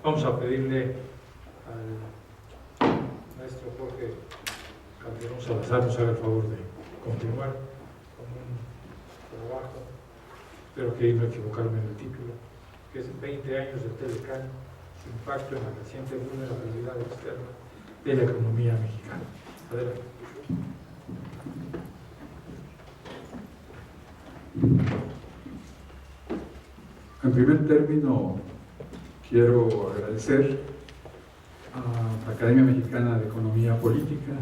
Vamos a pedirle al maestro Jorge Calderón Salazar nos haga el favor de continuar con un trabajo, espero que no equivocarme en el título, que es 20 años de Telecán, su impacto en la creciente vulnerabilidad externa de la economía mexicana. Adelante. En primer término, quiero agradecer a la Academia Mexicana de Economía Política,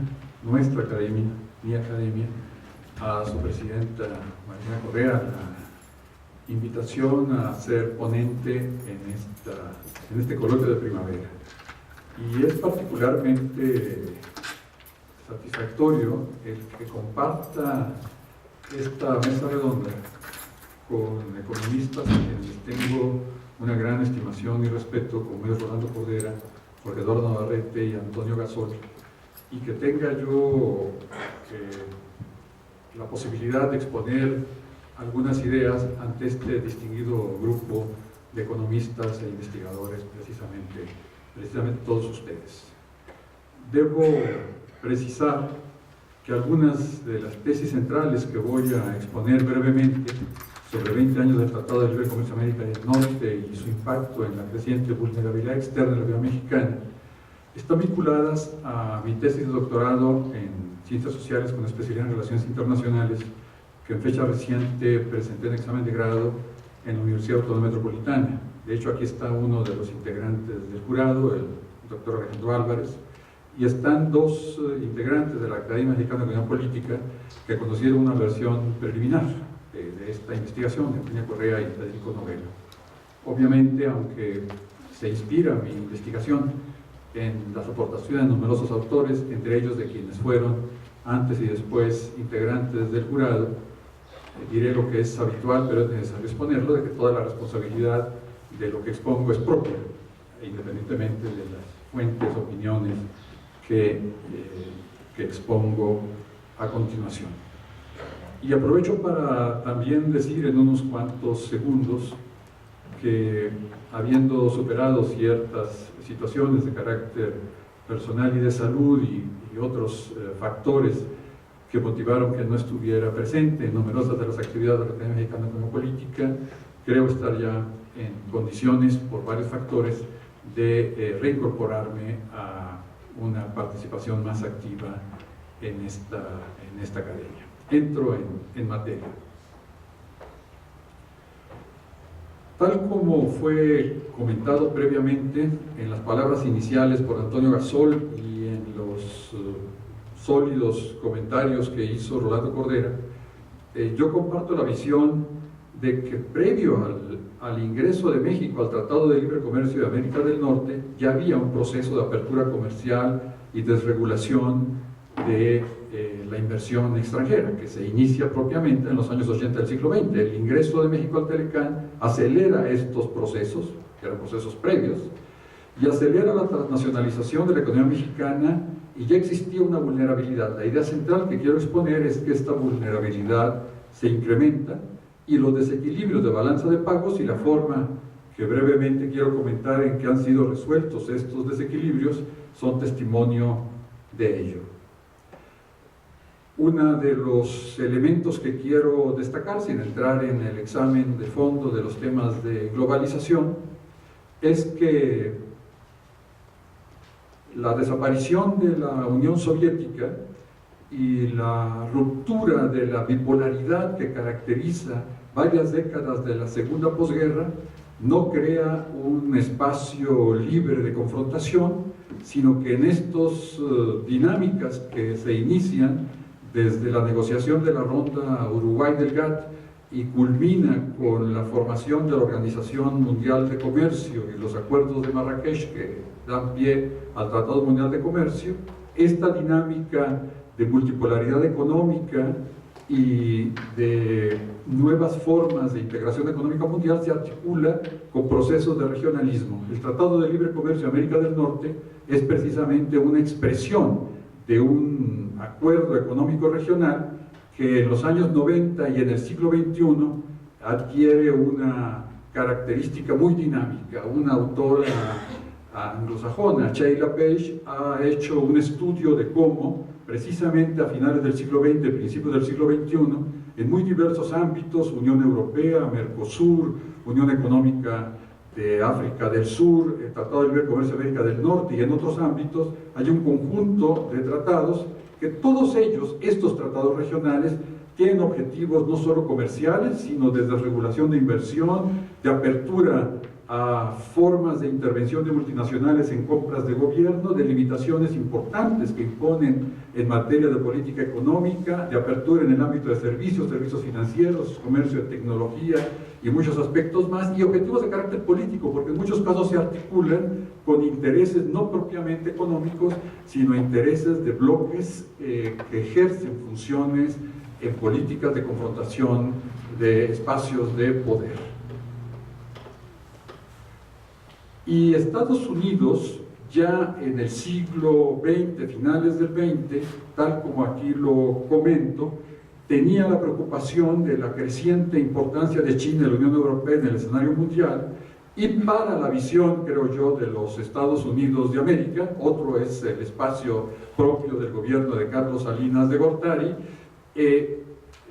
nuestra academia, mi academia, a su presidenta Marina Correa, la invitación a ser ponente en este coloquio de primavera. Y es particularmente satisfactorio el que comparta esta mesa redonda con economistas a quienes tengo una gran estimación y respeto, como es Rolando Cordera, Jorge Eduardo Navarrete y Antonio Gasol, y que tenga yo la posibilidad de exponer algunas ideas ante este distinguido grupo de economistas e investigadores, precisamente todos ustedes. Debo precisar que algunas de las tesis centrales que voy a exponer brevemente sobre 20 años del Tratado de Libre Comercio de América del Norte y su impacto en la creciente vulnerabilidad externa de la economía mexicana, están vinculadas a mi tesis de doctorado en Ciencias Sociales con especialidad en Relaciones Internacionales, que en fecha reciente presenté en examen de grado en la Universidad Autónoma Metropolitana. De hecho, aquí está uno de los integrantes del jurado, el doctor Alejandro Álvarez, y están dos integrantes de la Academia Mexicana de Economía Política que conocieron una versión preliminar de esta investigación, Eugenia Correa y Federico Novelo. Obviamente, aunque se inspira mi investigación en las aportaciones de numerosos autores, entre ellos de quienes fueron antes y después integrantes del jurado, diré lo que es habitual, pero es necesario exponerlo, de que toda la responsabilidad de lo que expongo es propia, independientemente de las fuentes, opiniones que expongo a continuación. Y aprovecho para también decir en unos cuantos segundos que, habiendo superado ciertas situaciones de carácter personal y de salud y otros factores que motivaron que no estuviera presente en numerosas de las actividades de la Academia Mexicana de Economía Política, creo estar ya en condiciones, por varios factores, de reincorporarme a una participación más activa en esta academia. Entro en materia. Tal como fue comentado previamente en las palabras iniciales por Antonio Gasol y en los sólidos comentarios que hizo Rolando Cordera, yo comparto la visión de que previo al ingreso de México al Tratado de Libre Comercio de América del Norte ya había un proceso de apertura comercial y desregulación de la inversión extranjera, que se inicia propiamente en los años 80 del siglo XX. El ingreso de México al Telecán acelera estos procesos, que eran procesos previos, y acelera la transnacionalización de la economía mexicana, y ya existía una vulnerabilidad. La idea central que quiero exponer es que esta vulnerabilidad se incrementa, y los desequilibrios de balanza de pagos y la forma que brevemente quiero comentar en que han sido resueltos estos desequilibrios son testimonio de ello. Uno de los elementos que quiero destacar, sin entrar en el examen de fondo de los temas de globalización, es que la desaparición de la Unión Soviética y la ruptura de la bipolaridad que caracteriza varias décadas de la segunda posguerra no crea un espacio libre de confrontación, sino que en estas dinámicas que se inician desde la negociación de la ronda Uruguay del GATT y culmina con la formación de la Organización Mundial de Comercio y los acuerdos de Marrakech que dan pie al Tratado Mundial de Comercio, esta dinámica de multipolaridad económica y de nuevas formas de integración económica mundial se articula con procesos de regionalismo. El Tratado de Libre Comercio de América del Norte es precisamente una expresión de un acuerdo económico regional que en los años 90 y en el siglo XXI adquiere una característica muy dinámica. Una autora anglosajona, Sheila Page, ha hecho un estudio de cómo, precisamente a finales del siglo XX, principios del siglo XXI, en muy diversos ámbitos, Unión Europea, Mercosur, Unión Económica de África del Sur, el Tratado de Libre Comercio de América del Norte y en otros ámbitos, hay un conjunto de tratados que todos ellos, estos tratados regionales, tienen objetivos no solo comerciales, sino de desregulación de inversión, de apertura a formas de intervención de multinacionales en compras de gobierno, de limitaciones importantes que imponen en materia de política económica, de apertura en el ámbito de servicios financieros, comercio de tecnología y muchos aspectos más, y objetivos de carácter político, porque en muchos casos se articulan con intereses no propiamente económicos, sino intereses de bloques que ejercen funciones en políticas de confrontación de espacios de poder. Y Estados Unidos, ya en el siglo XX, finales del XX, tal como aquí lo comento, tenía la preocupación de la creciente importancia de China y la Unión Europea en el escenario mundial, y para la visión, creo yo, de los Estados Unidos de América, otro es el espacio propio del gobierno de Carlos Salinas de Gortari,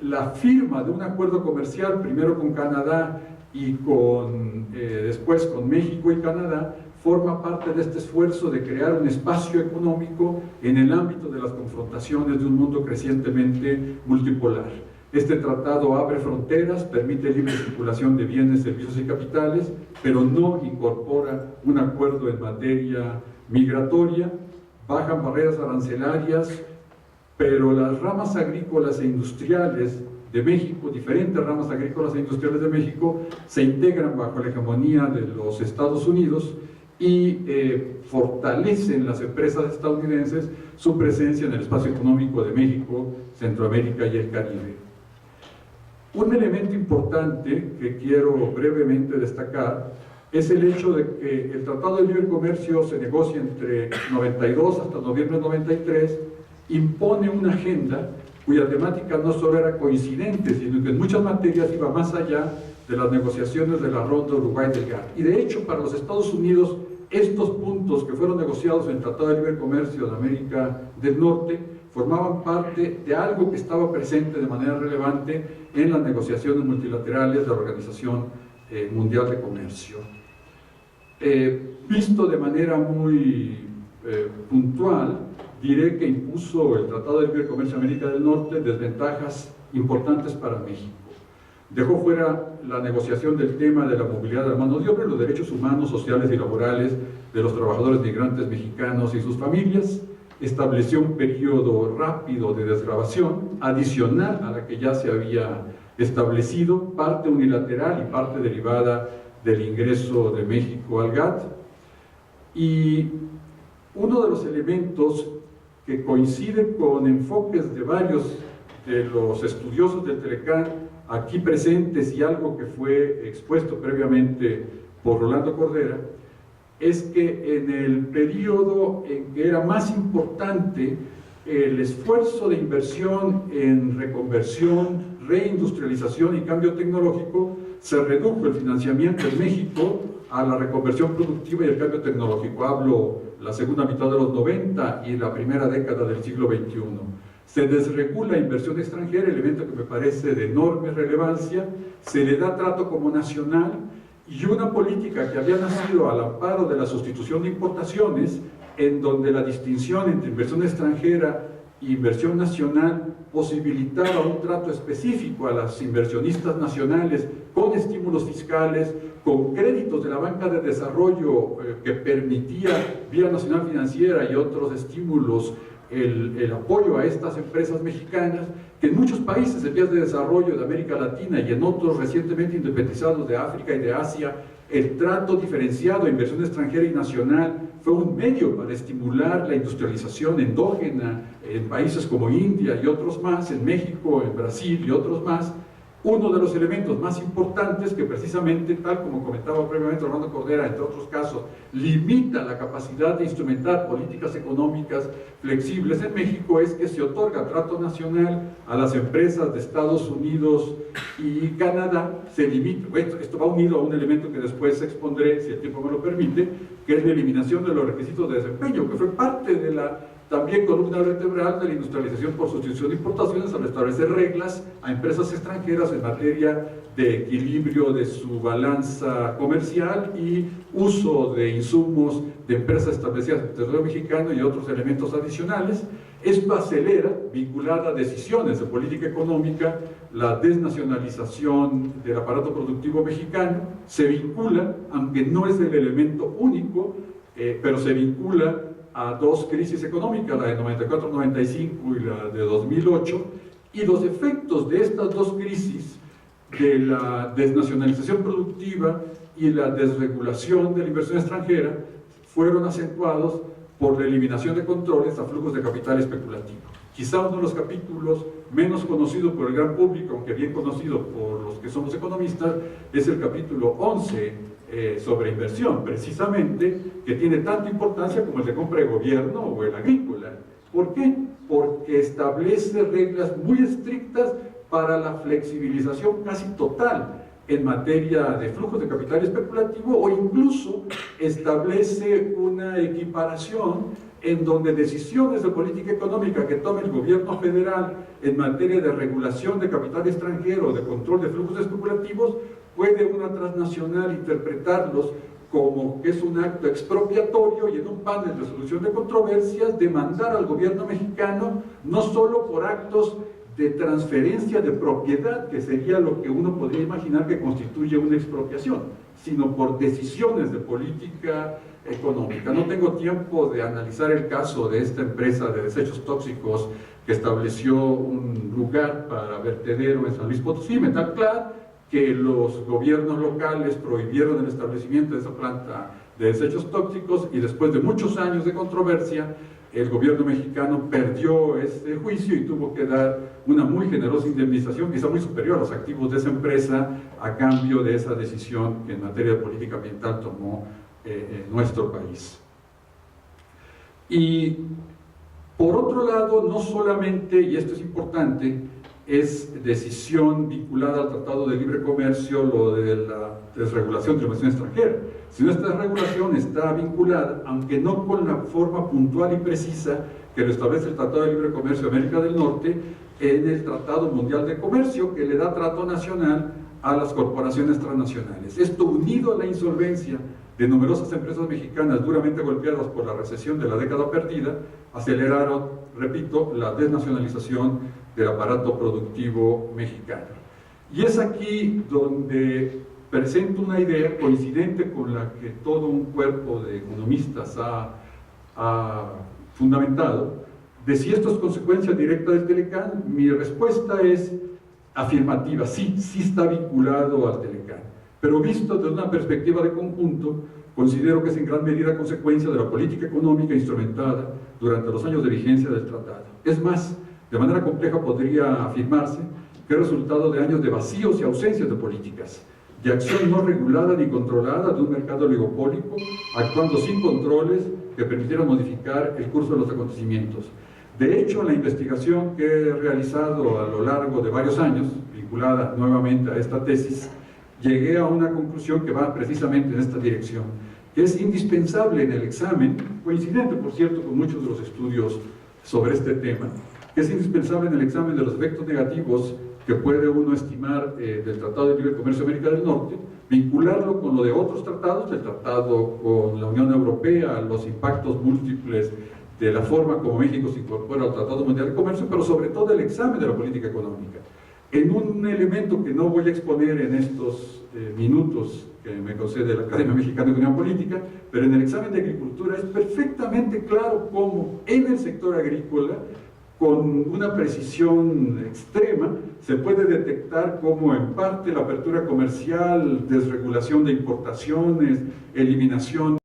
la firma de un acuerdo comercial, primero con Canadá y después con México y Canadá, forma parte de este esfuerzo de crear un espacio económico en el ámbito de las confrontaciones de un mundo crecientemente multipolar. Este tratado abre fronteras, permite libre circulación de bienes, servicios y capitales, pero no incorpora un acuerdo en materia migratoria, bajan barreras arancelarias, pero las ramas agrícolas e industriales de México, diferentes ramas agrícolas e industriales de México, se integran bajo la hegemonía de los Estados Unidos y fortalecen las empresas estadounidenses su presencia en el espacio económico de México, Centroamérica y el Caribe. Un elemento importante que quiero brevemente destacar es el hecho de que el Tratado de Libre Comercio se negocia entre 92 hasta noviembre de 93, impone una agenda cuya temática no solo era coincidente, sino que en muchas materias iba más allá de las negociaciones de la ronda Uruguay del GATT. Y de hecho, para los Estados Unidos, estos puntos que fueron negociados en el Tratado de Libre Comercio de América del Norte formaban parte de algo que estaba presente de manera relevante en las negociaciones multilaterales de la Organización Mundial de Comercio. Visto de manera muy puntual, diré que impuso el Tratado de Libre Comercio de América del Norte desventajas importantes para México. Dejó fuera la negociación del tema de la movilidad de la mano de obra y los derechos humanos, sociales y laborales de los trabajadores migrantes mexicanos y sus familias. Estableció un periodo rápido de desgravación, adicional a la que ya se había establecido, parte unilateral y parte derivada del ingreso de México al GATT. Y uno de los elementos que coincide con enfoques de varios de los estudiosos del Telecán aquí presentes y algo que fue expuesto previamente por Rolando Cordera, es que en el periodo en que era más importante el esfuerzo de inversión en reconversión, reindustrialización y cambio tecnológico, se redujo el financiamiento en México a la reconversión productiva y el cambio tecnológico. Hablo la segunda mitad de los 90 y la primera década del siglo XXI. Se desregula inversión extranjera, elemento que me parece de enorme relevancia, se le da trato como nacional, y una política que había nacido al amparo de la sustitución de importaciones, en donde la distinción entre inversión extranjera e inversión nacional posibilitaba un trato específico a las inversionistas nacionales con estímulos fiscales, con créditos de la banca de desarrollo que permitía vía nacional financiera y otros estímulos el apoyo a estas empresas mexicanas, que en muchos países en vías de desarrollo de América Latina y en otros recientemente independizados de África y de Asia, el trato diferenciado de inversión extranjera y nacional fue un medio para estimular la industrialización endógena en países como India y otros más, en México, en Brasil y otros más, Uno de los elementos más importantes que precisamente, tal como comentaba previamente Armando Cordera, entre otros casos, limita la capacidad de instrumentar políticas económicas flexibles en México es que se otorga trato nacional a las empresas de Estados Unidos y Canadá. Se limita, esto va unido a un elemento que después expondré, si el tiempo me lo permite, que es la eliminación de los requisitos de desempeño, que fue parte de la también columna vertebral de la industrialización por sustitución de importaciones al establecer reglas a empresas extranjeras en materia de equilibrio de su balanza comercial y uso de insumos de empresas establecidas en el territorio mexicano y otros elementos adicionales. Esto acelera, vinculada a decisiones de política económica, la desnacionalización del aparato productivo mexicano. Se vincula, aunque no es el elemento único, pero se vincula a dos crisis económicas, la de 94-95 y la de 2008, y los efectos de estas dos crisis, de la desnacionalización productiva y la desregulación de la inversión extranjera, fueron acentuados por la eliminación de controles a flujos de capital especulativo. Quizá uno de los capítulos menos conocido por el gran público, aunque bien conocido por los que somos economistas, es el capítulo 11 sobre inversión, precisamente, que tiene tanta importancia como el de compra de gobierno o el agrícola. ¿Por qué? Porque establece reglas muy estrictas para la flexibilización casi total en materia de flujos de capital especulativo, o incluso establece una equiparación en donde decisiones de política económica que tome el gobierno federal en materia de regulación de capital extranjero o de control de flujos especulativos, puede una transnacional interpretarlos como que es un acto expropiatorio y en un panel de solución de controversias demandar al gobierno mexicano no solo por actos de transferencia de propiedad, que sería lo que uno podría imaginar que constituye una expropiación, sino por decisiones de política económica. No tengo tiempo de analizar el caso de esta empresa de desechos tóxicos que estableció un lugar para vertedero en San Luis Potosí, Metalclad, que los gobiernos locales prohibieron el establecimiento de esa planta de desechos tóxicos, y después de muchos años de controversia, el gobierno mexicano perdió este juicio y tuvo que dar una muy generosa indemnización, quizá muy superior a los activos de esa empresa, a cambio de esa decisión que en materia de política ambiental tomó nuestro país. Y por otro lado, no solamente, y esto es importante, es decisión vinculada al Tratado de Libre Comercio, lo de la desregulación de la inversión extranjera, sino esta desregulación está vinculada, aunque no con la forma puntual y precisa que lo establece el Tratado de Libre Comercio de América del Norte, en el Tratado Mundial de Comercio, que le da trato nacional a las corporaciones transnacionales. Esto, unido a la insolvencia de numerosas empresas mexicanas duramente golpeadas por la recesión de la década perdida, aceleraron, repito, la desnacionalización del aparato productivo mexicano. Y es aquí donde presento una idea coincidente con la que todo un cuerpo de economistas ha fundamentado, de si esto es consecuencia directa del Telecán. Mi respuesta es afirmativa, sí está vinculado al Telecán, pero visto desde una perspectiva de conjunto, considero que es en gran medida consecuencia de la política económica instrumentada durante los años de vigencia del tratado. Es más, de manera compleja podría afirmarse que es resultado de años de vacíos y ausencias de políticas, de acción no regulada ni controlada de un mercado oligopólico, actuando sin controles que permitieran modificar el curso de los acontecimientos. De hecho, en la investigación que he realizado a lo largo de varios años, vinculada nuevamente a esta tesis, llegué a una conclusión que va precisamente en esta dirección, que es indispensable en el examen, coincidente por cierto con muchos de los estudios sobre este tema, que es indispensable en el examen de los efectos negativos que puede uno estimar del Tratado de Libre Comercio de América del Norte, vincularlo con lo de otros tratados, el tratado con la Unión Europea, los impactos múltiples de la forma como México se incorpora al Tratado Mundial de Comercio, pero sobre todo el examen de la política económica. En un elemento que no voy a exponer en estos minutos que me concede la Academia Mexicana de Economía Política, pero en el examen de agricultura es perfectamente claro cómo en el sector agrícola, con una precisión extrema, se puede detectar cómo en parte la apertura comercial, desregulación de importaciones, eliminación